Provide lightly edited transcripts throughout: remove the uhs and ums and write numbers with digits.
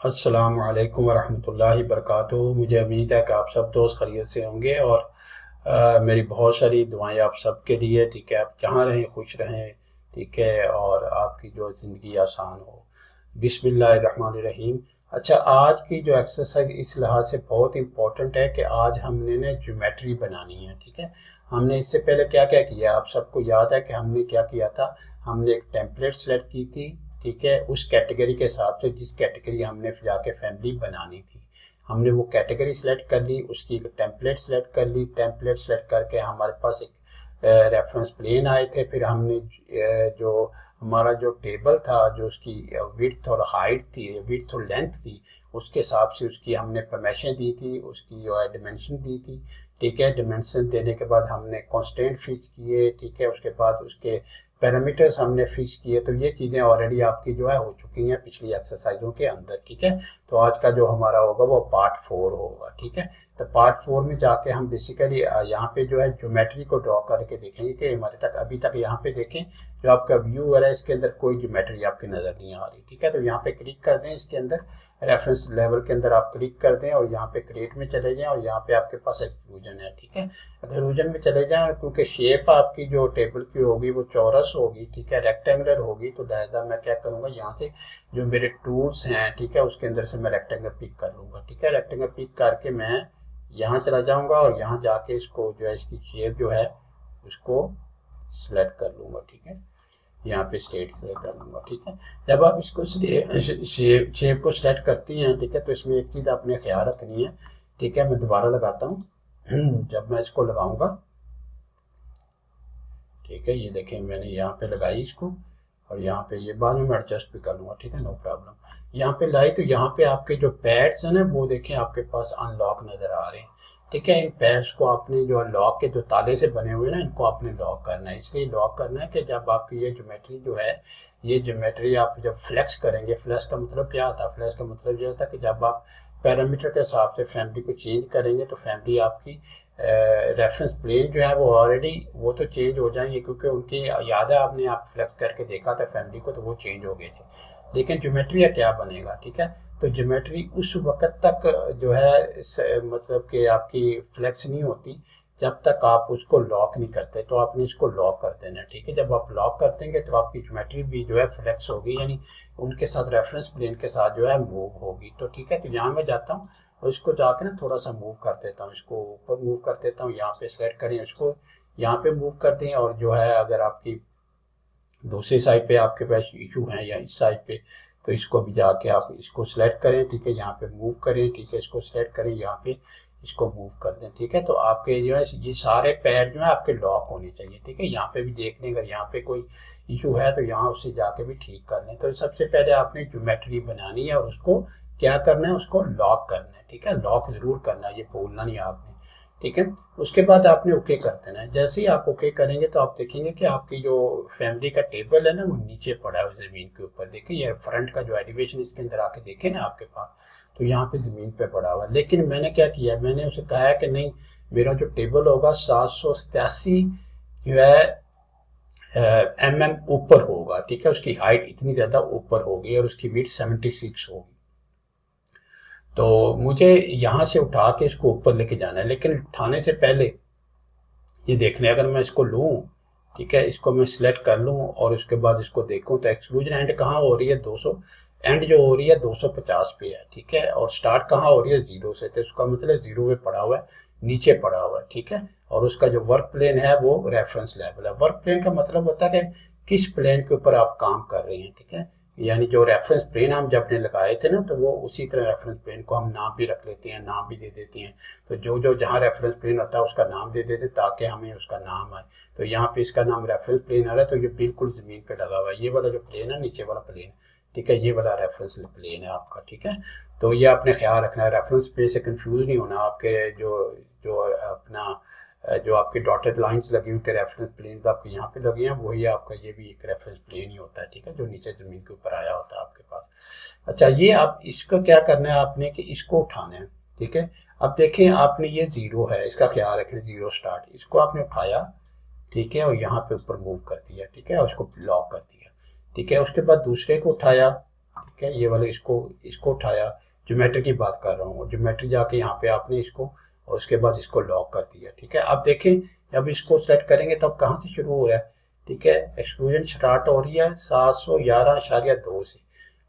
अस्सलामु अलैकुम वरहमतुल्लाहि वबरकातुहू। मुझे उम्मीद है कि आप सब दोस्त खैरियत से होंगे और मेरी बहुत सारी दुआएं आप सब के लिए। ठीक है, आप जहाँ रहें खुश रहें। ठीक है, और आपकी जो ज़िंदगी आसान हो। बिस्मिल्लाहिर्रहमानिर्रहीम। अच्छा, आज की जो एक्सरसाइज इस लिहाज से बहुत इम्पोर्टेंट है कि आज हमने ना ज्योमेट्री बनानी है। ठीक है, हमने इससे पहले क्या क्या किया आप सबको याद है कि हमने क्या किया था। हमने एक टेम्पलेट सेलेक्ट की थी। ठीक है, उस कैटेगरी के हिसाब से जिस कैटेगरी हमने जाके फैमिली बनानी थी, हमने वो कैटेगरी सेलेक्ट कर ली, उसकी एक टेम्पलेट सेलेक्ट कर ली। टेम्पलेट सेलेक्ट करके हमारे पास एक रेफरेंस प्लेन आए थे। फिर हमने जो हमारा जो टेबल था, जो उसकी विड्थ और हाइट थी, विड्थ और लेंथ थी, उसके हिसाब से उसकी हमने परमिशन दी थी, उसकी जो है डिमेंशन दी थी। ठीक है, डिमेंशन देने के बाद हमने कांस्टेंट फिक्स किए। ठीक है, उसके बाद उसके पैरामीटर्स हमने फिक्स किए। तो ये चीज़ें ऑलरेडी आपकी जो है हो चुकी हैं पिछली एक्सरसाइजों के अंदर। ठीक है, तो आज का जो हमारा होगा वो पार्ट 4 होगा। ठीक है, तो पार्ट 4 में जाके हम बेसिकली यहाँ पे जो है ज्योमेट्री को ड्रॉ करके देखेंगे कि हमारे तक अभी तक यहाँ पे देखें जो आपका व्यू है इसके अंदर कोई ज्योमेट्री आपकी नज़र नहीं आ रही। ठीक है, तो यहाँ पे क्लिक कर दें, इसके अंदर रेफरेंस लेवल के अंदर आप क्लिक कर दें और यहाँ पे क्रिएट में चले जाएं और यहाँ पे आपके पास एक्सक्लूजन है। ठीक है, एक्सक्लूजन में चले जाएं क्योंकि शेप आपकी जो टेबल की होगी वो चौरस होगी। ठीक है, रेक्टेंगुलर होगी, तो लिहाजा मैं क्या करूँगा, यहाँ से जो मेरे टूल्स हैं, ठीक है, उसके अंदर से मैं रेक्टेंगल पिक कर लूँगा। ठीक है, रेक्टेंगल पिक करके मैं यहाँ चला जाऊँगा और यहाँ जाके इसको जो है इसकी शेप जो है उसको सिलेक्ट कर लूँगा। ठीक है, यहाँ पे स्लेट सेलेक्ट कर लूँगा। ठीक है, जब आप इसको शेप को सिलेक्ट करती हैं, ठीक है, तो इसमें एक चीज़ आपने ख्याल रखनी है। ठीक है, मैं दोबारा लगाता हूँ। जब मैं इसको लगाऊंगा, ठीक है, ये देखें मैंने यहाँ पे लगाई इसको और यहाँ पे ये बाद में मैं एडजस्ट भी कर लूँगा। ठीक है, नो प्रॉब्लम। यहाँ पे लाई तो यहाँ पे आपके जो पैड्स हैं ना वो देखें आपके पास अनलॉक नज़र आ रहे हैं। ठीक है, इन पैड्स को आपने जो लॉक के जो ताले से बने हुए ना इनको आपने लॉक करना है। इसलिए लॉक करना है कि जब आपकी ये ज्योमेट्री जो है, ये ज्योमेट्री आप जब फ्लेक्स करेंगे, फ्लेक्स का मतलब क्या होता है, फ्लेक्स का मतलब ये होता है कि जब आप पैरामीटर के हिसाब से फैमिली को चेंज करेंगे तो फैमिली आपकी रेफरेंस प्लेन जो है वो ऑलरेडी वो तो चेंज हो जाएंगे, क्योंकि उनकी याद है आपने आप फ्लेक्स करके देखा था फैमिली को तो वो चेंज हो गए थे। लेकिन ज्योमेट्री क्या बनेगा, ठीक है, तो ज्योमेट्री उस वक्त तक जो है मतलब कि आपकी फ्लेक्स नहीं होती जब तक आप उसको लॉक नहीं करते। तो आपने इसको लॉक कर देना। ठीक है, जब आप लॉक कर देंगे तो आपकी ज्योमेट्री भी जो है फ्लेक्स होगी, यानी उनके साथ रेफरेंस प्लेन के साथ जो है मूव होगी। तो ठीक है, तो यहाँ मैं जाता हूँ और इसको जाके ना थोड़ा सा मूव कर देता हूँ, इसको ऊपर मूव कर देता हूँ। यहाँ पे सेलेक्ट करें, इसको यहाँ पे मूव कर दें और जो है अगर आपकी दूसरी साइड पे आपके पास इशू है या इस साइड पे, तो इसको भी जाके आप इसको सिलेक्ट करें। ठीक है, यहाँ पे मूव करें। ठीक है, इसको सिलेक्ट करें, यहाँ पे इसको मूव कर दें। ठीक है, तो आपके जो है ये सारे पैर जो है आपके लॉक होने चाहिए। ठीक है, यहाँ पे भी देख लें, अगर यहाँ पे कोई इशू है तो यहाँ उससे जाके भी ठीक कर लें। तो सबसे पहले आपने ज्योमेट्री बनानी है और उसको क्या करना है, उसको लॉक करना है। ठीक है, लॉक ज़रूर करना है, ये भूलना नहीं आपने। ठीक है, उसके बाद आपने ओके कर देना है। जैसे ही आप ओके करेंगे तो आप देखेंगे कि आपकी जो फैमिली का टेबल है ना वो नीचे पड़ा है ज़मीन के ऊपर। देखिए ये फ्रंट का जो एलिवेशन इसके अंदर आके देखें ना आपके पास, तो यहाँ पे ज़मीन पे पड़ा हुआ है। लेकिन मैंने क्या किया, मैंने उसे कहा है कि नहीं, मेरा जो टेबल होगा 787 जो है ऊपर होगा। ठीक है, उसकी हाइट इतनी ज़्यादा ऊपर होगी और उसकी विड्थ 76 होगी। तो मुझे यहाँ से उठा के इसको ऊपर लेके जाना है, लेकिन उठाने से पहले ये देखने, अगर मैं इसको लूँ, ठीक है, इसको मैं सिलेक्ट कर लूँ और उसके बाद इसको देखूँ तो एक्सक्लूजन एंड कहाँ हो रही है, 200 एंड जो हो रही है 250 पे है। ठीक है, और स्टार्ट कहाँ हो रही है, 0 से, तो उसका मतलब 0 पे पड़ा हुआ है, नीचे पड़ा हुआ है। ठीक है, और उसका जो वर्क प्लेन है वो रेफरेंस लेवल है। वर्क प्लेन का मतलब होता है कि किस प्लेन के ऊपर आप काम कर रहे हैं। ठीक है, यानी जो रेफरेंस प्लेन हम जब ने लगाए थे ना, तो वो उसी तरह रेफरेंस प्लेन को हम नाम भी रख लेते हैं, नाम भी दे देते हैं। तो जो जो जहाँ रेफरेंस प्लेन होता है उसका नाम दे देते हैं ताकि हमें उसका नाम आए। तो यहाँ पे इसका नाम रेफरेंस प्लेन आ रहा है, तो ये बिल्कुल ज़मीन पे लगा हुआ है। ये वाला जो प्लेन है, नीचे वाला प्लेन, ठीक है, ये वाला रेफरेंस प्लेन है आपका। ठीक है, तो ये आपने ख्याल रखना है, रेफरेंस प्लेन से कंफ्यूज नहीं होना। आपके जो जो अपना जो आपकी डॉटेड लाइंस लगी हुई थी, रेफरेंस प्लेन आपके यहाँ पे लगे हैं, वही आपका ये भी एक रेफरेंस प्लेन ही होता है। ठीक है, जो नीचे ज़मीन के ऊपर आया होता है आपके पास। अच्छा, ये आप इसका क्या करना है आपने कि इसको उठाना है। ठीक है, अब देखें आपने ये 0 है, इसका ख्याल रखें, 0 स्टार्ट, इसको आपने उठाया। ठीक है, और यहाँ पे ऊपर मूव कर दिया। ठीक है, और उसको लॉक कर दिया। ठीक है, उसके बाद दूसरे को उठाया। ठीक ठीक है। ये वाले इसको उठाया, ज्योमेट्री की बात कर रहा हूँ, ज्योमेट्री जाके यहाँ पे आपने इसको और उसके बाद इसको लॉक कर दिया, ठीक है। अब देखें जब इसको सेलेक्ट करेंगे तब कहाँ से शुरू हो रहा है, ठीक है। एक्सक्लूजन स्टार्ट हो रही है 711.2 से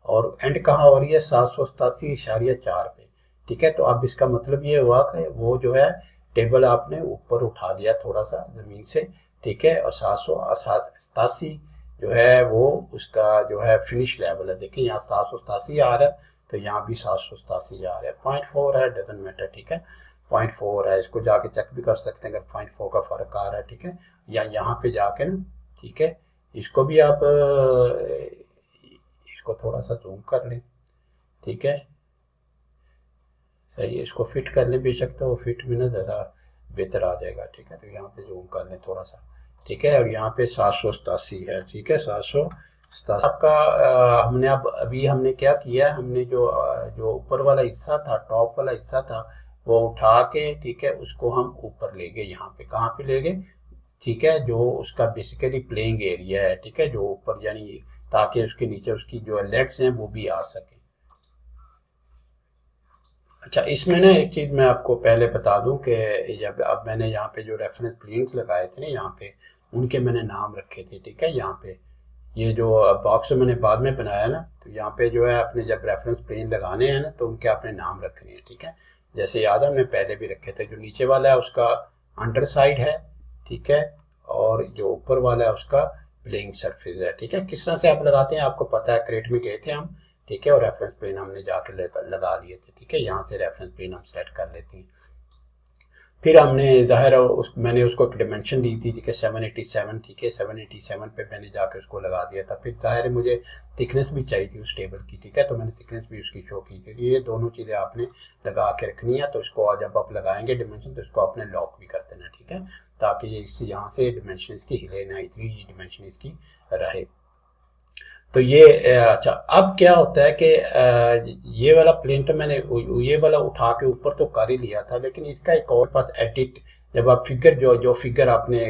और एंड कहाँ हो रही है 787.4 पे, ठीक है। तो अब इसका मतलब ये हुआ कि वो जो है टेबल आपने ऊपर उठा लिया थोड़ा सा ज़मीन से, ठीक है। और 787 जो है वो उसका जो है फिनिश लेवल है। देखिए यहाँ 787 आ रहा है तो यहाँ भी 787 आ रहा है। 0.4 है, डजेंट मैटर, ठीक है। 0.4 है, इसको जाके चेक भी कर सकते हैं अगर 0.4 का फ़र्क आ रहा है, ठीक है। या यहाँ पे जाके ना, ठीक है, इसको भी आप इसको थोड़ा सा जूम कर लें, ठीक है। सही है, इसको फिट कर लें बेशक, तो फिट में ना ज़्यादा बेहतर आ जाएगा, ठीक है। तो यहाँ पे जूम कर लें थोड़ा सा, ठीक है। और यहाँ पे 787 है, ठीक है, 787 आपका। हमने अभी हमने क्या किया, हमने जो ऊपर वाला हिस्सा था, टॉप वाला हिस्सा था, वो उठा के, ठीक है, उसको हम ऊपर ले गए। यहाँ पे कहाँ पे ले गए, ठीक है, जो उसका बेसिकली प्लेइंग एरिया है, ठीक है, जो ऊपर, यानी ताकि उसके नीचे उसकी जो लेग्स हैं वो भी आ सके। अच्छा, इसमें ना एक चीज़ मैं आपको पहले बता दूं कि जब अब मैंने यहाँ पे जो रेफरेंस प्लेन्स लगाए थे ना, यहाँ पे उनके मैंने नाम रखे थे, ठीक है। यहाँ पे ये जो बॉक्स मैंने बाद में बनाया ना, तो यहाँ पे जो है अपने जब रेफरेंस प्लेन लगाने हैं ना तो उनके अपने नाम रखने हैं, ठीक है। जैसे याद है हमने पहले भी रखे थे, जो नीचे वाला है उसका अंडर साइड है, ठीक है, और जो ऊपर वाला है उसका प्लेइंग सरफेस है, ठीक है। किस तरह से आप लगाते हैं आपको पता है, क्रेट में गए थे हम, ठीक है, और रेफरेंस प्लेन हमने जाके लगा लिए थे, ठीक है। यहाँ से रेफरेंस प्लेन हम सेलेक्ट कर लेते हैं। फिर हमने ज़ाहिर है मैंने उसको एक डिमेंशन दी थी, ठीक है, 787, ठीक है। 787 पे मैंने जाके उसको लगा दिया था। फिर ज़ाहिर है मुझे थिकनेस भी चाहिए थी उस टेबल की, ठीक है, तो मैंने थिकनेस भी उसकी शो की थी। तो ये दोनों चीज़ें आपने लगा के रखनी है। तो इसको जब आप लगाएंगे डिमेंशन तो इसको आपने लॉक भी कर देना, ठीक है, ताकि ये इससे यहाँ से डिमेंशन इसकी हिले ना, इतनी ही डिमेंशन इसकी रहे। तो ये अच्छा, अब क्या होता है कि ये वाला प्लेन तो मैंने ये वाला उठा के ऊपर तो कर ही लिया था, लेकिन इसका एक और पास एडिट, जब आप फिगर जो फिगर आपने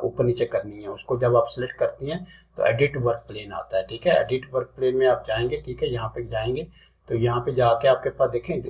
ऊपर नीचे करनी है उसको जब आप सिलेक्ट करती हैं तो एडिट वर्क प्लेन आता है, ठीक है। एडिट वर्क प्लेन में आप जाएंगे, ठीक है, यहाँ पे जाएंगे तो यहाँ पे जाके आपके पास देखें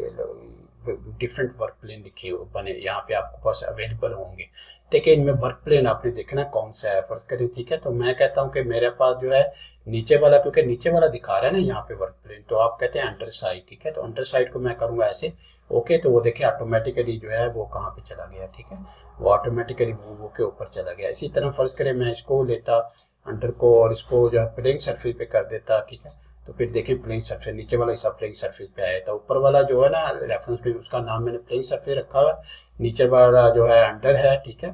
डिफरेंट वर्क प्लेन लिखे हुए बने यहाँ पे आपके पास अवेलेबल होंगे, ठीक है। इनमें वर्क प्लेन आपने देखना कौन सा है, फर्ज करें, ठीक है। तो मैं कहता हूँ कि मेरे पास जो है नीचे वाला, क्योंकि नीचे वाला दिखा रहा है ना यहाँ पे वर्क प्लेन, तो आप कहते हैं अंडर साइड, ठीक है। तो अंडर साइड को मैं करूँगा ऐसे, ओके, तो वो देखिए ऑटोमेटिकली जो है वो कहाँ पे चला गया, ठीक है, वो ऑटोमेटिकली मूव होके ऊपर चला गया। इसी तरह फर्ज करें मैं इसको लेता अंडर को और इसको जो है प्लेइंग सरफेस पे कर देता, ठीक है। तो फिर देखिए प्लेइंग सरफेस, नीचे वाला हिस्सा प्लेइंग सरफेस पे आया था, ऊपर वाला जो है ना रेफरेंस प्लेन उसका नाम मैंने प्लेइंग सरफेस रखा हुआ, नीचे वाला जो है अंडर है, ठीक है,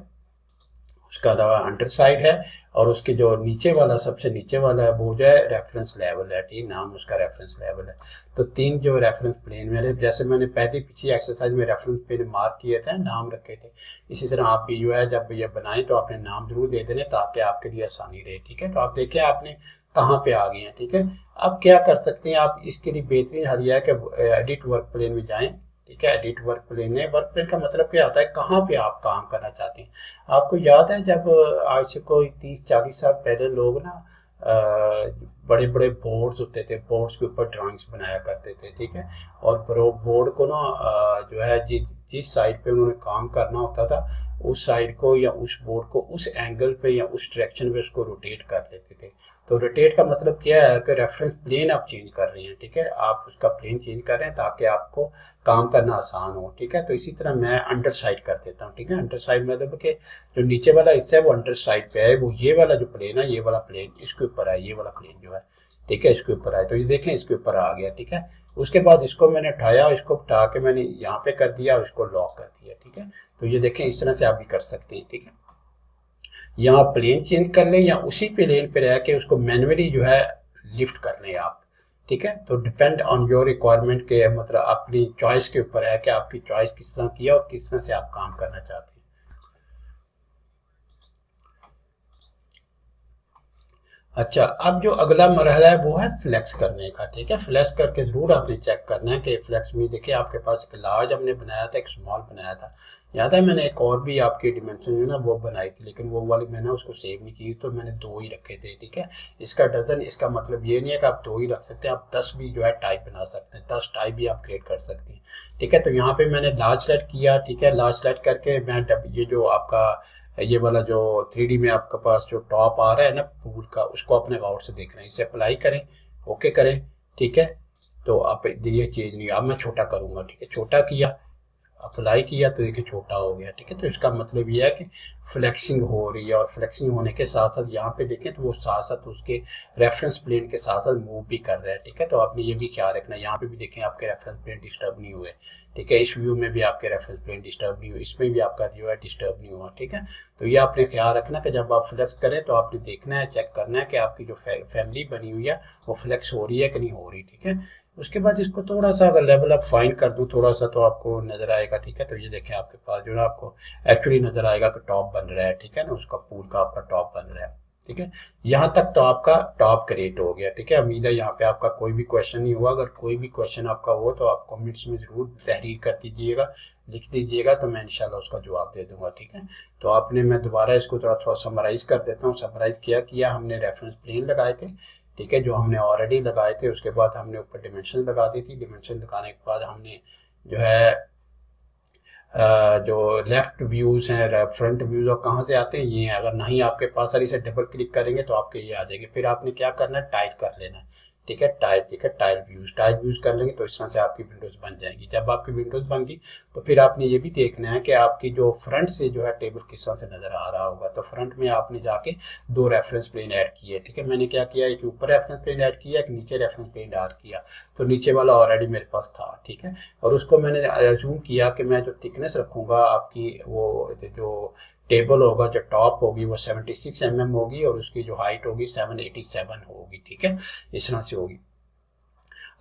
उसका अलावा अंडर साइड है, और उसके जो नीचे वाला सबसे नीचे वाला है वो जो है रेफरेंस लेवल है, ठीक, नाम उसका रेफरेंस लेवल है। तो तीन जो रेफरेंस प्लेन मेरे, जैसे मैंने पहले पिछली एक्सरसाइज में रेफरेंस प्लेन मार्क किए थे, नाम रखे थे, इसी तरह आप भी जो है जब ये बनाएं तो आपने नाम जरूर दे देने ताकि आपके लिए आसानी रहे, ठीक है। तो आप देखिए आपने कहाँ पे आ गए हैं, ठीक है। अब क्या कर सकते हैं आप, इसके लिए बेहतरीन हल यह है कि एडिट वर्क प्लेन में जाएं, ठीक है। एडिट वर्क प्लेन है, वर्क प्लेन का मतलब क्या होता है, कहाँ पे आप काम करना चाहते हैं। आपको याद है जब आज से कोई 30-40 साल पहले लोग ना बड़े बड़े बोर्ड्स होते थे, बोर्ड्स के ऊपर ड्राइंग्स बनाया करते थे, ठीक है। और बोर्ड को ना जो है जिस साइड पे उन्होंने काम करना होता था उस साइड को या उस बोर्ड को उस एंगल पे या उस डायरेक्शन पे उसको रोटेट कर लेते थे। तो रोटेट का मतलब क्या है कि रेफरेंस प्लेन आप चेंज कर रहे हैं, ठीक है, आप उसका प्लेन चेंज कर रहे हैं ताकि आपको काम करना आसान हो, ठीक है। तो इसी तरह मैं अंडर साइड कर देता हूँ, ठीक है। अंडर साइड मतलब कि जो नीचे वाला हिस्सा है वो अंडर साइड पे है, वो ये वाला जो प्लेन है, ये वाला प्लेन इसके ऊपर है, ये वाला प्लेन जो है, ठीक है, इसके ऊपर आए। तो ये देखें इसके ऊपर आ गया, ठीक है। उसके बाद इसको मैंने उठाया, इसको उठा के मैंने यहाँ पे कर दिया और इसको लॉक कर दिया, ठीक है। तो ये देखें इस तरह से आप भी कर सकते हैं, ठीक है। यहाँ प्लेन चेंज कर लें या उसी प्लेन पे रह के उसको मैनुअली जो है लिफ्ट कर लें आप, ठीक है। तो डिपेंड ऑन योर रिक्वायरमेंट के, मतलब अपनी चॉइस के ऊपर है कि आपकी चॉइस किस तरह की है और किस तरह से आप काम करना चाहते हैं। अच्छा, अब जो अगला मरहला है वो है फ्लेक्स करने का। ठीक है, फ्लेक्स करके ज़रूर आपने चेक करना है कि फ्लेक्स में देखिए आपके पास एक लार्ज हमने बनाया था, एक स्मॉल बनाया था। याद है मैंने एक और भी आपकी डिमेंशन जो ना वो बनाई थी, लेकिन वो वाली मैंने उसको सेव नहीं की, तो मैंने 2 ही रखे थे। ठीक है, इसका डजन, इसका मतलब ये नहीं है कि आप 2 ही रख सकते हैं, आप 10 भी जो है टाइप बना सकते हैं, 10 टाइप भी आप क्रिएट कर सकते हैं। ठीक है, तो यहाँ पे मैंने लार्ज सेलेक्ट किया। ठीक है, लार्ज सेलेक्ट करके मैं ये जो आपका ये वाला जो 3D में आपके पास जो टॉप आ रहा है ना टूल का, उसको अपने अकाउंट से देखना है, इसे अप्लाई करें, ओके करें। ठीक है, तो आप ये चीज़ नहीं, अब मैं छोटा करूँगा। ठीक है, छोटा किया, अप्लाई किया तो देखिए छोटा हो गया। ठीक है, तो इसका मतलब ये है कि फ्लेक्सिंग हो रही है, और फ्लेक्सिंग होने के साथ साथ यहाँ पे देखें तो वो साथ साथ उसके रेफरेंस प्लेन के साथ साथ मूव भी कर रहा है। ठीक है, तो आपने ये भी ख्याल रखना, यहाँ पे भी देखें आपके रेफरेंस प्लेन डिस्टर्ब नहीं हुए। ठीक है, इस व्यू में भी आपके रेफरेंस प्लेन डिस्टर्ब नहीं हुए, इसमें भी आपका जो है डिस्टर्ब नहीं हुआ। ठीक है, तो ये आपने ख्याल रखना कि जब आप फ्लेक्स करें तो आपने देखना है, चेक करना है कि आपकी जो फैमिली बनी हुई है वो फ्लेक्स हो रही है कि नहीं हो रही। ठीक है, उसके बाद इसको थोड़ा सा अगर लेवल अप फाइन कर दूं थोड़ा सा, तो आपको नजर आएगा। ठीक है, तो ये देखें आपके पास जो है आपको एक्चुअली नजर आएगा कि टॉप बन रहा है। ठीक है ना, उसका पूल का आपका टॉप बन रहा है। ठीक है, यहाँ तक तो आपका टॉप क्रिएट हो गया। ठीक है, उम्मीद है यहाँ पे आपका कोई भी क्वेश्चन नहीं हुआ। अगर कोई भी क्वेश्चन आपका हो तो आप कमेंट्स में ज़रूर तहरीर कर दीजिएगा, लिख दीजिएगा, तो मैं इंशाल्लाह उसका जवाब दे दूंगा। ठीक है, तो आपने, मैं दोबारा इसको थोड़ा थोड़ा समराइज़ कर देता हूँ। समराइज़ किया हमने रेफरेंस प्लेन लगाए थे। ठीक है, जो हमने ऑलरेडी लगाए थे, उसके बाद हमने ऊपर डिमेंशन लगा दी थी। डिमेंशन लगाने के बाद हमने जो है जो लेफ्ट व्यूज हैं, फ्रंट व्यूज और कहाँ से आते हैं ये हैं। अगर नहीं आपके पास, अगर इसे डबल क्लिक करेंगे तो आपके ये आ जाएंगे। फिर आपने क्या करना है, टाइप कर लेना है। ठीक है, टाइप, ठीक है, टाइप व्यूज कर लेंगे तो इस तरह से आपकी विंडोज बन जाएंगी। जब आपकी विंडोज बन गई तो फिर आपने ये भी देखना है कि आपकी जो फ्रंट से जो है टेबल किस तरह से नजर आ रहा होगा। तो फ्रंट में आपने जाके 2 रेफरेंस प्लेन ऐड किए। ठीक है, मैंने क्या किया, एक ऊपर रेफरेंस प्लेन ऐड किया, एक नीचे रेफरेंस प्लेन ऐड किया। तो नीचे वाला ऑलरेडी मेरे पास था। ठीक है, और उसको मैंने अज्यूम किया कि मैं जो थिकनेस रखूंगा आपकी, वो जो टेबल होगा, जो टॉप होगी वो 76 mm होगी, और उसकी जो हाइट होगी 787 होगी। ठीक है, इस तरह से होगी।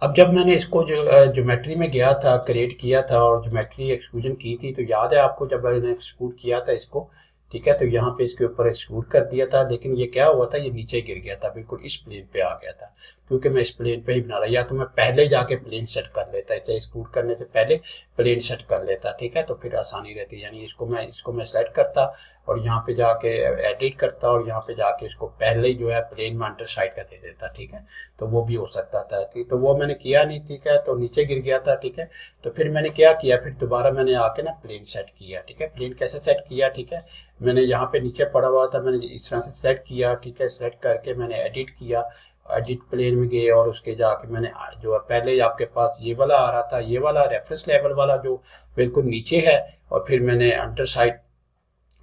अब जब मैंने इसको जो ज्योमेट्री में गया था, क्रिएट किया था और ज्योमेट्री एक्सक्लूजन की थी, तो याद है आपको जब मैंने एक्सक्लूड किया था इसको, ठीक है, तो यहाँ पे इसके ऊपर एक्सक्लूड कर दिया था, लेकिन ये क्या हुआ था, ये नीचे गिर गया था, बिल्कुल इस प्लेन पे आ गया था, क्योंकि मैं इस प्लेन पे ही बना रहा। या तो मैं पहले जाके प्लेन सेट कर लेता, इसे एक्सक्लूड करने से पहले प्लेन सेट कर लेता। ठीक है, तो फिर आसानी रहती, यानी इसको मैं सेलेक्ट करता और यहाँ पे जाके एडिट करता, और यहाँ पे जाके इसको पहले ही जो है प्लेन में अंडर साइड का दे देता। ठीक है, तो वो भी हो सकता था। ठीक, तो वो मैंने किया नहीं। ठीक है, तो नीचे गिर गया था। ठीक है, तो फिर मैंने क्या किया, फिर दोबारा मैंने आके ना प्लेन सेट किया। ठीक है, प्लेन कैसे सेट किया, ठीक है, मैंने यहाँ पे नीचे पड़ा हुआ था, मैंने इस तरह से सिलेक्ट किया। ठीक है, सिलेक्ट करके मैंने एडिट किया, एडिट प्लेन में गए, और उसके जाके मैंने जो पहले आपके पास ये वाला आ रहा था, ये वाला रेफरेंस लेवल वाला जो बिल्कुल नीचे है, और फिर मैंने अंडर साइड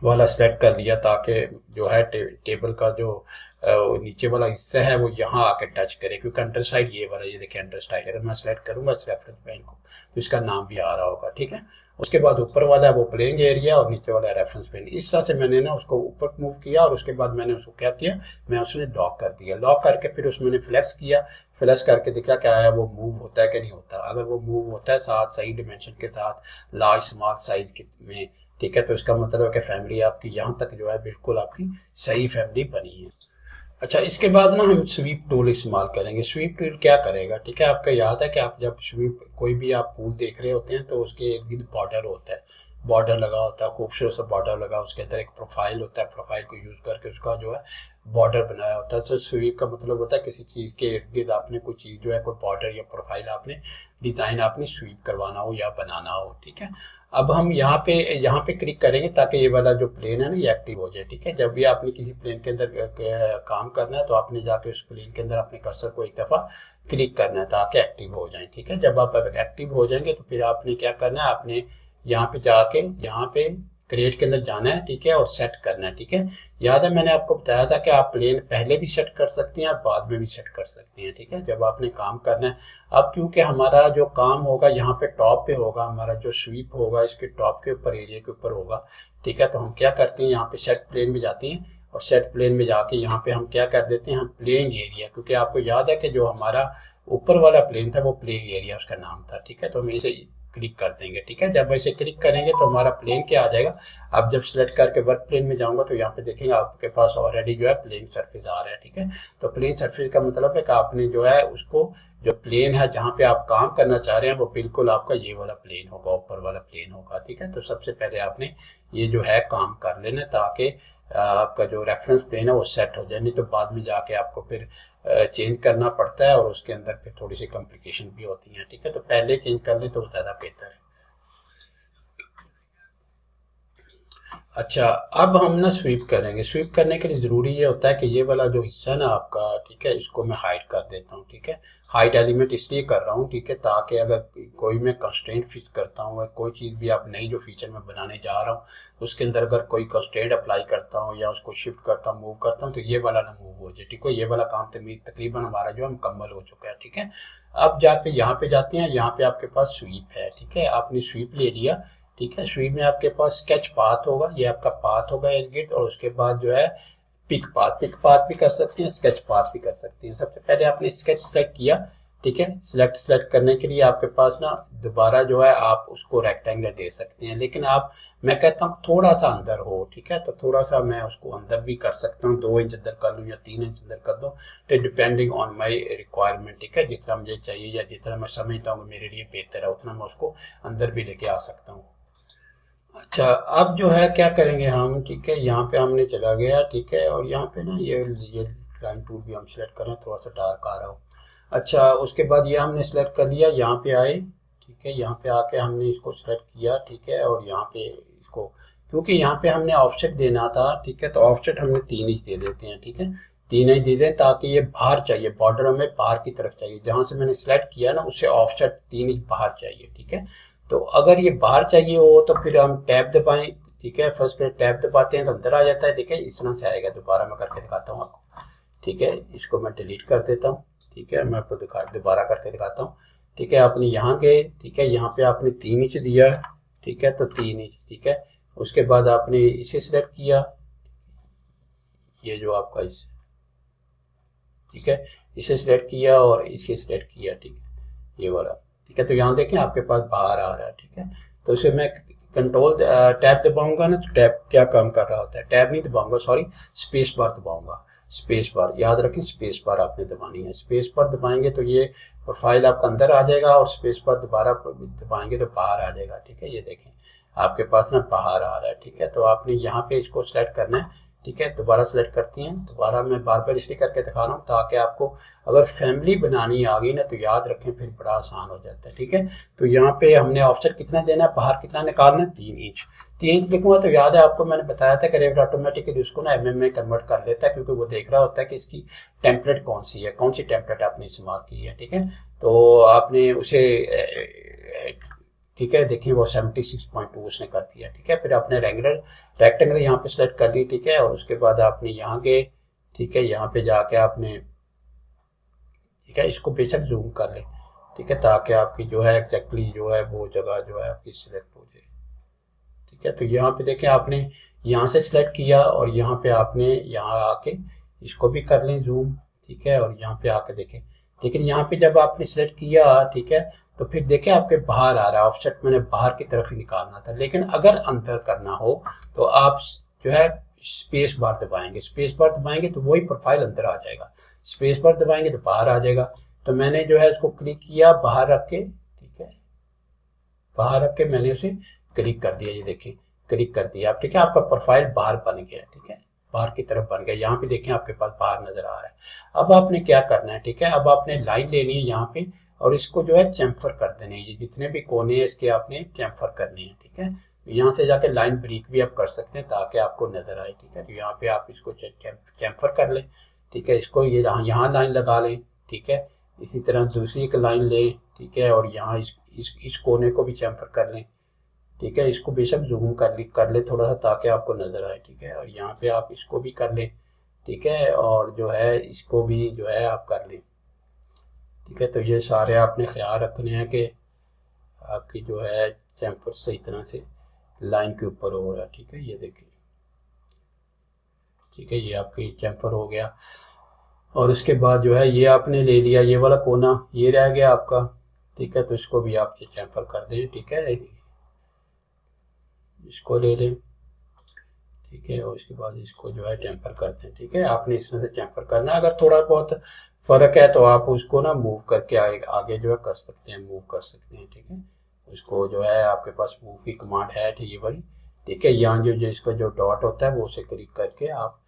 वाला सेलेक्ट कर लिया, ताकि जो है टेबल का जो नीचे वाला हिस्सा है वो यहाँ आके टच करे, क्योंकि अंडर साइड ये वाला, ये देखिए अंडर साइड, अगर मैं सेलेक्ट करूंगा इस रेफरेंस प्लेन को तो इसका नाम भी आ रहा होगा। ठीक है, उसके बाद ऊपर वाला है वो प्लेइंग एरिया, और नीचे वाला रेफरेंस प्लेन। इस तरह से मैंने ना उसको ऊपर मूव किया, और उसके बाद मैंने उसको क्या किया, मैं उसने लॉक कर दिया। लॉक करके फिर उसमें मैंने फ्लेक्स किया, फ्लेक्स करके देखा क्या है, वो मूव होता है कि नहीं होता। अगर वो मूव होता है साथ सही डिमेंशन के साथ, लार्ज स्मॉल साइज में, ठीक है, तो इसका मतलब है कि फैमिली आपकी यहाँ तक जो है बिल्कुल आपकी सही फैमिली बनी है। अच्छा, इसके बाद ना हम स्वीप टूल इस्तेमाल करेंगे। स्वीप टूल क्या करेगा, ठीक है, आपका याद है कि आप जब स्वीप कोई भी आप पूल देख रहे होते हैं तो उसके इर्द गिर्द बॉर्डर होता है, बॉर्डर लगा होता है, खूबसूरत सा बॉर्डर लगा, उसके अंदर एक प्रोफाइल होता है, प्रोफाइल को यूज़ करके उसका जो है बॉर्डर बनाया होता है। तो स्वीप का मतलब होता है किसी चीज़ के इर्द गिर्द आपने कोई चीज़ जो है, कोई बॉर्डर या प्रोफाइल आपने डिज़ाइन आपने स्वीप करवाना हो या बनाना हो। ठीक है, अब हम यहाँ पे क्लिक करेंगे ताकि ये वाला जो प्लेन है ना ये एक्टिव हो जाए। ठीक है, जब भी आपने किसी प्लेन के अंदर काम करना है तो आपने जाके उस प्लेन के अंदर अपने कर्सर को एक दफ़ा क्लिक करना है ताकि एक्टिव हो जाए। ठीक है, जब आप एक्टिव हो जाएंगे तो फिर आपने क्या करना है, आपने यहाँ पे जाके यहाँ पे क्रिएट के अंदर जाना है। ठीक है, और सेट करना है। ठीक है, याद है मैंने आपको बताया था कि आप प्लेन पहले भी सेट कर सकते हैं, आप बाद में भी सेट कर सकते हैं। ठीक है, जब आपने काम करना है, अब क्योंकि हमारा जो काम होगा यहाँ पे टॉप पे होगा, हमारा जो स्वीप होगा इसके टॉप के ऊपर, एरिया के ऊपर होगा। ठीक है, तो हम क्या करते हैं, यहाँ पे सेट प्लेन में जाते हैं, और सेट प्लेन में जाके यहाँ पे हम क्या कर देते हैं, हम प्लेइंग एरिया, क्योंकि आपको याद है कि जो हमारा ऊपर वाला प्लेन था वो प्लेइंग एरिया उसका नाम था। ठीक है, तो हम इसे क्लिक कर देंगे। ठीक है, जब ऐसे क्लिक करेंगे तो हमारा प्लेन क्या आ जाएगा। अब जब सिलेक्ट करके वर्क प्लेन में जाऊंगा तो यहाँ पे देखेंगे आपके पास ऑलरेडी जो है प्लेन सरफेस आ रहा है। ठीक है, तो प्लेन सरफेस का मतलब है कि आपने जो है उसको, जो प्लेन है जहाँ पे आप काम करना चाह रहे हैं वो बिल्कुल आपका ये वाला प्लेन होगा, ऊपर वाला प्लेन होगा। ठीक है, तो सबसे पहले आपने ये जो है काम कर लेना ताकि आपका जो रेफरेंस प्लेन है वो सेट हो जाए, नहीं तो बाद में जाके आपको फिर चेंज करना पड़ता है और उसके अंदर फिर थोड़ी सी कॉम्प्लिकेशन भी होती हैं। ठीक है, तो पहले चेंज कर ले तो ज़्यादा बेहतर है। अच्छा, अब हम ना स्वीप करेंगे। स्वीप करने के लिए ज़रूरी ये होता है कि ये वाला जो हिस्सा है ना आपका, ठीक है, इसको मैं हाइड कर देता हूँ। ठीक है, हाइड एलिमेंट इसलिए कर रहा हूँ, ठीक है, ताकि अगर कोई मैं कंस्ट्रेंट फिक्स करता हूँ, कोई चीज़ भी आप नई जो फीचर मैं बनाने जा रहा हूँ उसके अंदर अगर कोई कंस्ट्रेंट अप्लाई करता हूँ या उसको शिफ्ट करता हूँ, मूव करता हूँ, तो ये वाला ना मूव हो जाए। ठीक है, ये वाला काम तकरीबन हमारा जो है मुकम्मल हो चुका है। ठीक है, अब जाके यहाँ पे जाते हैं, यहाँ पे आपके पास स्वीप है। ठीक है, आपने स्वीप ले लिया। ठीक है, स्वीप में आपके पास स्केच पाथ होगा, ये आपका पाथ होगा इर्द गिर्द, और उसके बाद जो है पिक पाथ भी कर सकते हैं, स्केच पाथ भी कर सकते हैं। सबसे पहले आपने स्केच सेलेक्ट किया। ठीक है, सेलेक्ट करने के लिए आपके पास ना दोबारा जो है आप उसको रेक्टेंगल दे सकते हैं, लेकिन आप, मैं कहता हूँ थोड़ा सा अंदर हो। ठीक है, तो थोड़ा सा मैं उसको अंदर भी कर सकता हूँ, 2 इंच अंदर कर लूँ या 3 इंच अंदर कर दूँ, तो डिपेंडिंग ऑन माई रिक्वायरमेंट। ठीक है, जितना मुझे चाहिए या जितना मैं समझता हूँ मेरे लिए बेहतर है उतना मैं उसको अंदर भी लेके आ सकता हूँ। अच्छा, अब जो है क्या करेंगे हम, ठीक है, यहाँ पे हमने चला गया। ठीक है, और यहाँ पे ना ये लाइन टूल भी हम सेलेक्ट करें, थोड़ा सा डार्क आ रहा हो। अच्छा, उसके बाद ये हमने सेलेक्ट कर लिया, यहाँ पे आए। ठीक है, यहाँ पे आके हमने इसको सेलेक्ट किया। ठीक है, और यहाँ पे इसको, क्योंकि यहाँ पे हमने ऑफसेट देना था, ठीक है, तो ऑफसेट हमने 3 इंच दे देते हैं। ठीक है, 3 इंच दे दें ताकि ये बाहर चाहिए, बॉर्डर हमें बाहर की तरफ चाहिए, जहाँ से मैंने सेलेक्ट किया ना उससे ऑफसेट 3 इंच बाहर चाहिए। ठीक है, तो अगर ये बाहर चाहिए हो तो फिर हम टैब दबाएं। ठीक है, फर्स्ट टैब दबाते हैं तो अंदर आ जाता है। देखिए इस तरह से आएगा, दोबारा मैं करके दिखाता हूँ आपको। ठीक है, इसको मैं डिलीट कर देता हूँ। ठीक है, मैं आपको दोबारा करके दिखाता हूँ। ठीक है, आपने यहाँ गए। ठीक है, यहाँ पे आपने 3 इंच दिया। ठीक है, तो 3 इंच। ठीक है, उसके बाद आपने इसे सिलेक्ट किया, ये जो आपका इस, ठीक है, इसे सिलेक्ट किया और इसे सिलेक्ट किया। ठीक है, ये वाला। ठीक है, तो यहाँ देखें आपके पास बाहर आ रहा है। ठीक है, तो इसे मैं कंट्रोल टैब दबाऊंगा ना, तो टैब क्या काम कर रहा होता है, टैब नहीं दबाऊंगा, सॉरी, स्पेस बार दबाऊंगा। स्पेस बार याद रखें, स्पेस बार आपने दबानी है। स्पेस बार दबाएंगे तो ये प्रोफाइल आपका अंदर आ जाएगा, और स्पेस बार दोबारा दबाएंगे तो बाहर आ जाएगा। ठीक है, ये देखें आपके पास ना बाहर आ रहा है। ठीक है, तो आपने यहाँ पे इसको सेलेक्ट करना है। ठीक है, दोबारा सेलेक्ट करती हैं, दोबारा मैं बार बार इसलिए करके दिखा रहा हूँ ताकि आपको अगर फैमिली बनानी आ गई ना तो याद रखें, फिर बड़ा आसान हो जाता है। ठीक है, तो यहाँ पे हमने ऑफसेट कितना देना है, बाहर कितना निकालना है, 3 इंच। 3 इंच लिखूंगा तो याद है आपको मैंने बताया था कि रेवट ऑटोमेटिकली उसको ना mm में कन्वर्ट कर लेता है, क्योंकि वो देख रहा होता है कि इसकी टेम्पलेट कौन सी है, कौन सी टेम्पलेट आपने इस्तेमाल की है। ठीक है, तो आपने उसे, ठीक है, देखिए वो 76.2 उसने कर दिया। ठीक है, फिर आपने रेक्टेंगल यहाँ पे सेलेक्ट कर ली। ठीक है, और उसके बाद आपने यहाँ गए। ठीक है, यहाँ पे जाके आपने, ठीक है, इसको बेशक जूम कर ले। ठीक है, ताकि आपकी जो है एग्जैक्टली जो है वो जगह जो है आपकी सिलेक्ट हो जाए। ठीक है, तो यहाँ पे देखें आपने यहाँ से सिलेक्ट किया और यहाँ पे आपने यहाँ आके इसको भी कर लें जूम। ठीक है, और यहाँ पे आके देखें, लेकिन यहाँ पे जब आपने सिलेक्ट किया, ठीक है, तो फिर देखें आपके बाहर आ रहा है ऑफसेट, मैंने बाहर की तरफ ही निकालना था। लेकिन अगर अंदर करना हो तो आप जो है स्पेस बार दबाएंगे, स्पेस बार दबाएंगे तो वही प्रोफाइल अंदर आ जाएगा, स्पेस बार दबाएंगे तो बाहर आ जाएगा। तो मैंने जो है इसको क्लिक किया बाहर रख के। ठीक है, बाहर रख के मैंने उसे क्लिक कर दिया, ये देखिए क्लिक कर दिया आप। ठीक है, आपका प्रोफाइल बाहर बन गया। ठीक है, बाहर की तरफ बन गया, यहाँ पे देखें आपके पास बाहर नजर आ रहा है। अब आपने क्या करना है, ठीक है, अब आपने लाइन लेनी है यहाँ पे और इसको जो है चैम्फर कर देने हैं, ये जितने भी कोने हैं इसके आपने चैम्फर करने हैं। ठीक है, यहाँ से जाके लाइन ब्रेक भी आप कर सकते हैं ताकि आपको नजर आए। ठीक है, तो यहाँ पे आप इसको चैम्फर कर लें। ठीक है, इसको ये यहाँ लाइन लगा लें। ठीक है, इसी तरह दूसरी एक लाइन ले। ठीक है, और यहाँ इस कोने को भी चैम्फर कर लें। ठीक है, इसको बेशक जूम कर ले थोड़ा सा ताकि आपको नजर आए। ठीक है, और यहाँ पे आप इसको भी कर लें। ठीक है, और जो है इसको भी जो है आप कर लें। ठीक है, तो ये सारे आपने ख्याल रखने हैं कि आपकी जो है चैम्फर सही तरह से लाइन के ऊपर हो रहा है। ठीक है, ये देखिए। ठीक है, ये आपकी चैम्फर हो गया और उसके बाद जो है ये आपने ले लिया, ये वाला कोना ये रह गया आपका। ठीक है। तो इसको भी आप चैम्फर कर दें, ठीक है, इसको ले लें, ठीक है, और इसके बाद इसको जो है टेम्पर करते हैं, ठीक है। आपने इस तरह से टेम्पर करना है। अगर थोड़ा बहुत फ़र्क है तो आप उसको ना मूव करके आगे जो है कर सकते हैं, मूव कर सकते हैं, ठीक है। उसको जो है आपके पास मूव की कमांड है, ठीक है भाई, ठीक है। यहाँ जो जो इसका जो डॉट होता है वो उसे क्लिक करके आप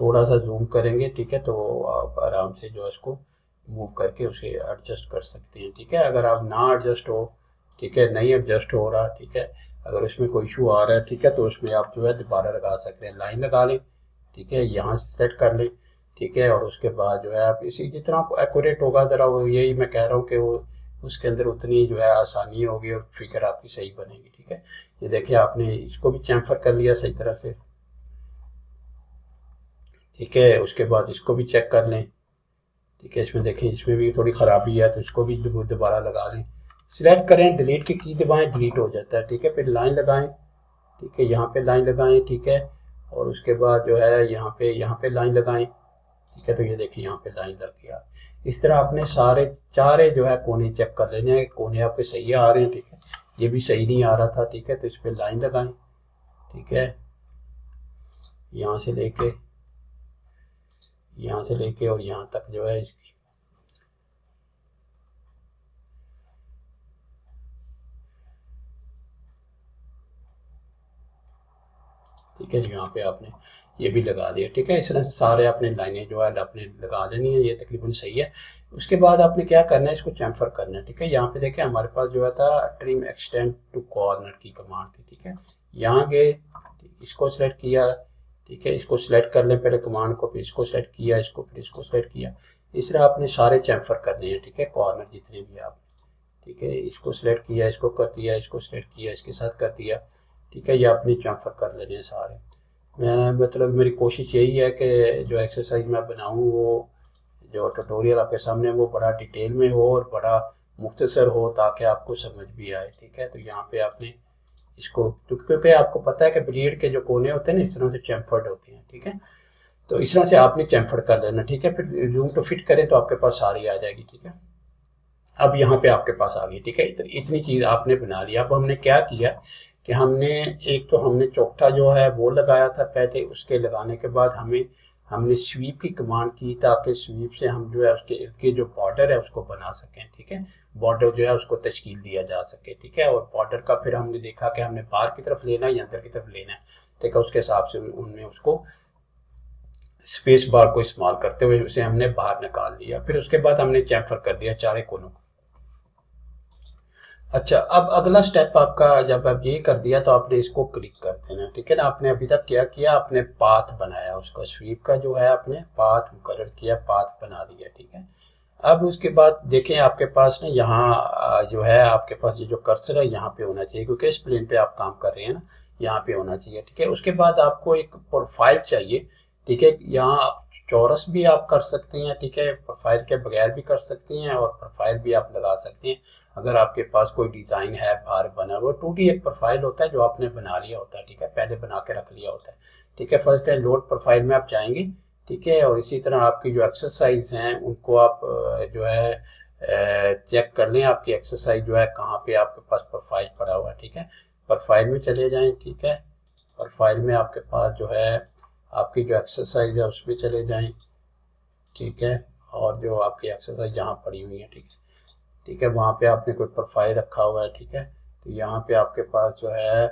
थोड़ा सा जूम करेंगे, ठीक है, तो आप आराम से जो है उसको मूव करके उसे एडजस्ट कर सकते हैं, ठीक है। अगर आप ना एडजस्ट हो, ठीक है, नहीं एडजस्ट हो रहा, ठीक है, अगर उसमें कोई इशू आ रहा है, ठीक है, तो उसमें आप जो है दोबारा लगा सकते हैं, लाइन लगा लें, ठीक है, यहाँ से सेट कर लें, ठीक है। और उसके बाद जो है आप इसी जितना एक्यूरेट होगा ज़रा, वो यही मैं कह रहा हूँ कि वो उसके अंदर उतनी जो है आसानी होगी और फिगर आपकी सही बनेगी, ठीक है। ये देखिए आपने इसको भी चैम्फर कर लिया सही तरह से, ठीक है। उसके बाद इसको भी चेक कर लें, ठीक है। इसमें देखें इसमें भी थोड़ी ख़राबी है, तो इसको भी दोबारा लगा लें, सिलेक्ट करें, डिलीट की दबाएं, डिलीट हो जाता है, ठीक है। फिर लाइन लगाएं, ठीक है, यहाँ पे लाइन लगाएं, ठीक है। और उसके बाद जो है यहाँ पे लाइन लगाएं, ठीक है। तो ये देखिए यहाँ पे लाइन लग गया। इस तरह आपने चारे जो है कोने चेक कर लेने हैं, कोने आपके सही आ रहे हैं, ठीक है। ये भी सही नहीं आ रहा था, ठीक है, तो इस पर लाइन लगाएं, ठीक है, यहाँ से लेके और यहाँ तक जो है इसकी, ठीक है। यहाँ पे आपने ये भी लगा दिया, ठीक है। इस तरह से सारे आपने लाइनें जो है आपने लगा देनी है, ये तकरीबन सही है। उसके बाद आपने क्या करना है, इसको चैम्फर करना है, ठीक है। यहाँ पे देखें हमारे पास जो है था ट्रिम एक्सटेंड टू कॉर्नर की कमांड थी, ठीक है। यहाँ गए, इसको सिलेक्ट किया, ठीक है, इसको सिलेक्ट कर लें पहले कमांड को, फिर इसको सिलेक्ट किया, इसको फिर इसको सिलेक्ट किया। इस तरह आपने सारे चैम्फर करने हैं, ठीक है, कॉर्नर जितने भी आप, ठीक है। इसको सिलेक्ट किया, इसको कर दिया, इसको सिलेक्ट किया, इसके साथ कर दिया, ठीक है। ये आपने ट्रांसफ़र कर लेने हैं सारे। मैं मतलब मेरी कोशिश यही है कि जो एक्सरसाइज मैं बनाऊँ वो जो ट्यूटोरियल आपके सामने वो बड़ा डिटेल में हो और बड़ा मुख्तसर हो, ताकि आपको समझ भी आए, ठीक है। तो यहाँ पे आपने इसको, क्योंकि आपको पता है कि ब्लेड के जो कोने होते हैं ना इस तरह से चैम्फर्ड होते हैं, ठीक है। तो इस तरह से आपने चैम्फर्ड कर लेना, ठीक है। फिर जूम तो फिट करें तो आपके पास सारी आ जाएगी, ठीक है। अब यहाँ पे आपके पास आ गई, ठीक है। इतनी चीज़ आपने बना ली। अब हमने क्या किया कि हमने चौकठा जो है वो लगाया था पहले, उसके लगाने के बाद हमने स्वीप की कमांड की, ताकि स्वीप से हम जो है उसके इर्द गिर्द जो बॉर्डर है उसको बना सकें, ठीक है। बॉर्डर जो है उसको तश्कील दिया जा सके, ठीक है। और बॉर्डर का फिर हमने देखा कि हमने बाहर की तरफ लेना है या अंदर की तरफ लेना है, ठीक है। उसके हिसाब से उनमें उसको स्पेस बार को इस्तेमाल करते हुए उसे हमने बाहर निकाल लिया। फिर उसके बाद हमने चैम्फर कर दिया चारे कोनों को। अच्छा, अब अगला स्टेप आपका, जब आप ये कर दिया तो आपने इसको क्लिक कर देना, ठीक है ना। आपने अभी तक क्या किया, आपने पाथ बनाया, उसका स्वीप का जो है आपने पाथ मुकर्रर किया, पाथ बना दिया, ठीक है। अब उसके बाद देखें आपके पास ना यहाँ जो है आपके पास ये जो कर्सर है यहाँ पे होना चाहिए, क्योंकि इस प्लेन पे आप काम कर रहे हैं ना, यहाँ पे होना चाहिए, ठीक है। उसके बाद आपको एक प्रोफाइल चाहिए, ठीक है। यहाँ आप चौरस भी आप कर सकते हैं, ठीक है, प्रोफाइल के बगैर भी कर सकते हैं, और प्रोफाइल भी आप लगा सकते हैं अगर आपके पास कोई डिज़ाइन है बाहर बना हुआ। 2D एक प्रोफाइल होता है जो आपने बना लिया होता है, ठीक है, पहले बना के रख लिया होता है, ठीक है। फर्स्ट टाइम लोड प्रोफाइल में आप जाएंगे, ठीक है। और इसी तरह आपकी जो एक्सरसाइज हैं उनको आप जो है चेक कर लें, आपकी एक्सरसाइज जो है कहाँ पे आपके पास प्रोफाइल पड़ा हुआ है, ठीक है। प्रोफाइल में चले जाएं, ठीक है। प्रोफाइल में आपके पास जो है आपकी जो एक्सरसाइज है उसमें चले जाएं, ठीक है। और जो आपकी एक्सरसाइज जहाँ पड़ी हुई है, ठीक है, ठीक है, वहाँ पे आपने कोई प्रोफाइल रखा हुआ है, ठीक है। तो यहाँ पे आपके पास जो है,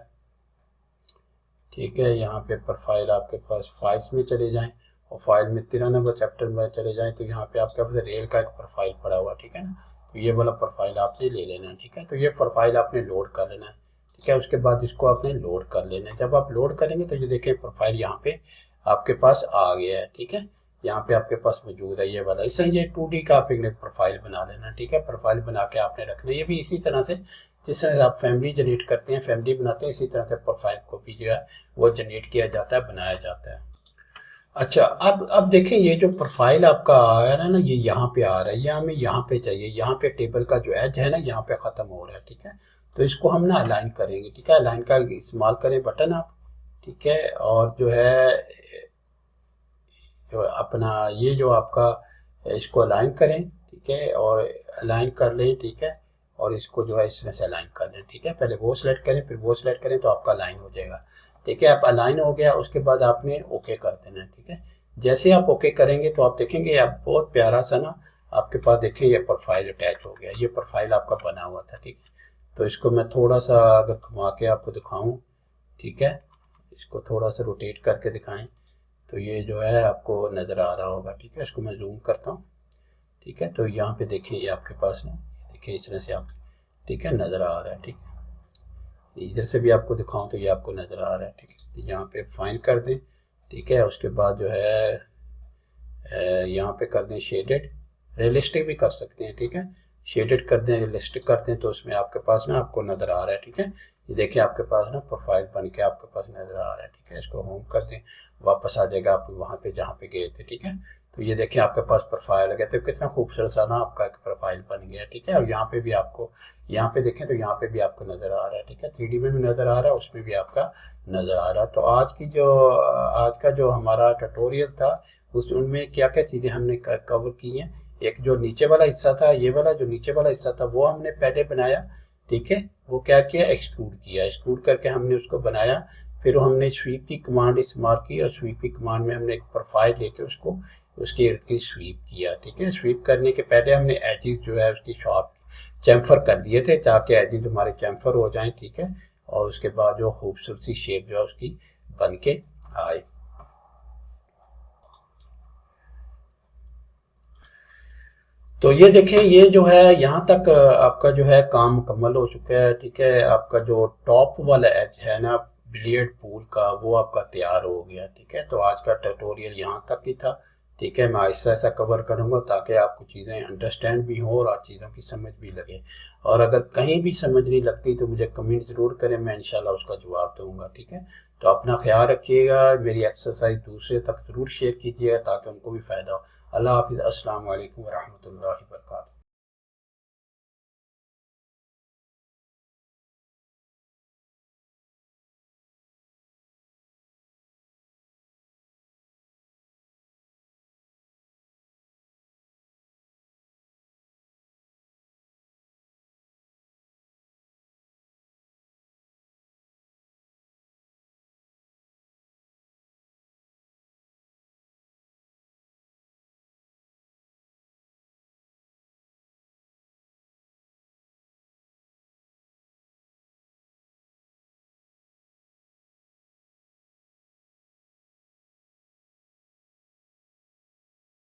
ठीक है, यहाँ पे प्रोफाइल आपके पास फाइल्स में चले जाएं और फाइल में 13 नंबर चैप्टर में चले जाएं, तो यहाँ पे आपके पास रेल का एक प्रोफाइल पड़ा हुआ, ठीक है ना। तो ये वाला प्रोफाइल आपने ले लेना है, ठीक है। तो ये प्रोफाइल आपने लोड कर लेना है, ठीक है। उसके बाद इसको आपने लोड कर लेना है। जब आप लोड करेंगे तो ये देखें प्रोफाइल यहाँ पे आपके पास आ गया है, ठीक है, यहाँ पे आपके पास मौजूद है ये वाला। इससे ये 2D का आप एक प्रोफाइल बना लेना, ठीक है। प्रोफाइल बना के आपने रखना है। ये भी इसी तरह से जिस तरह से आप फैमिली जनरेट करते हैं, फैमिली बनाते हैं, इसी तरह से प्रोफाइल को भी जो है वो जनरेट किया जाता है, बनाया जाता है। अच्छा, अब देखें ये जो प्रोफाइल आपका आया ना ये यहाँ पे आ रहा है, ये हमें यहाँ पे चाहिए, यहाँ पे टेबल का जो एज है ना यहाँ पे ख़त्म हो रहा है, ठीक है। तो इसको हम ना अलाइन करेंगे, ठीक है। अलाइन का इस्तेमाल करें बटन आप, ठीक है। और जो है जो अपना ये जो आपका इसको अलाइन करें, ठीक है, और अलाइन कर लें, ठीक है। और इसको जो है इस तरह से अलाइन कर लें। ठीक है, पहले वो सिलेक्ट करें फिर वो सिलेक्ट करें तो आपका अलाइन हो जाएगा। ठीक है, आप अलाइन हो गया, उसके बाद आपने ओके कर देना है। ठीक है, जैसे आप ओके करेंगे तो आप देखेंगे आप बहुत प्यारा सा ना आपके पास देखें ये प्रोफाइल अटैच हो गया, ये प्रोफाइल आपका बना हुआ था। ठीक है, तो इसको मैं थोड़ा सा अगर घुमा के आपको दिखाऊं, ठीक है, इसको थोड़ा सा रोटेट करके दिखाएं तो ये जो है आपको नज़र आ रहा होगा। ठीक है, इसको मैं जूम करता हूँ। ठीक है, तो यहाँ पे देखिए ये आपके पास ना, देखिए इस तरह से आप, ठीक है, नज़र आ रहा है। ठीक है, इधर से भी आपको दिखाऊं तो ये आपको नज़र आ रहा है। ठीक है, तो यहाँ पे फाइन कर दें। ठीक है, उसके बाद जो है यहाँ पे कर दें शेडेड, रियलिस्टिक भी कर सकते हैं। ठीक है, शेडेड कर दें, रियलिस्टिक कर दें तो उसमें आपके पास ना आपको नज़र आ रहा है। ठीक है, ये देखिए आपके पास ना प्रोफाइल बन के आपके पास नज़र आ रहा है। ठीक है, इसको होम कर दें, वापस आ जाएगा आप वहाँ पे जहाँ पे गए थे। ठीक है, तो ये देखिए आपके पास प्रोफाइल है, तो कितना खूबसूरत सा ना आपका एक प्रोफाइल बन गया। ठीक है, और यहाँ पे भी आपको, यहाँ पे देखें तो यहाँ पे भी आपको नज़र आ रहा है। ठीक है, 3D में भी नज़र आ रहा है, उसमें भी आपका नज़र आ रहा है। तो आज का जो हमारा ट्यूटोरियल था उनमें क्या क्या चीज़ें हमने कवर की हैं। एक जो नीचे वाला हिस्सा था, ये वाला जो नीचे वाला हिस्सा था वो हमने पहले बनाया। ठीक है, वो क्या किया, एक्सट्रूड किया, एक्सट्रूड करके हमने उसको बनाया। फिर हमने स्वीप की कमांड इस्तेमाल की और स्वीप की कमांड में हमने एक प्रोफाइल लेके उसको उसके इर्द गिर्द स्वीप किया। ठीक है, स्वीप करने के पहले हमने एजिज जो है उसकी शॉर्प चैम्फर कर दिए थे ताकि एजिज हमारे चैम्फर हो जाएं। ठीक है, और उसके बाद जो खूबसूरत सी शेप जो है उसकी बन के आए। तो ये देखें, ये जो है यहाँ तक आपका जो है काम मुकम्मल हो चुका है। ठीक है, आपका जो टॉप वाला एज है ना बिलियर्ड पूल का, वो आपका तैयार हो गया। ठीक है, तो आज का ट्यूटोरियल यहाँ तक ही था। ठीक है, मैं ऐसा ऐसा कवर करूँगा ताकि आपको चीज़ें अंडरस्टैंड भी हो और चीज़ों की समझ भी लगे। और अगर कहीं भी समझ नहीं लगती तो मुझे कमेंट ज़रूर करें, मैं इंशाल्लाह उसका जवाब दूँगा। ठीक है, तो अपना ख्याल रखिएगा, मेरी एक्सरसाइज दूसरे तक ज़रूर शेयर कीजिएगा ताकि उनको भी फ़ायदा हो। अल्लाह हाफिज़, अस्सलाम वालेकुम व रहमतुल्लाहि व बरकातहू।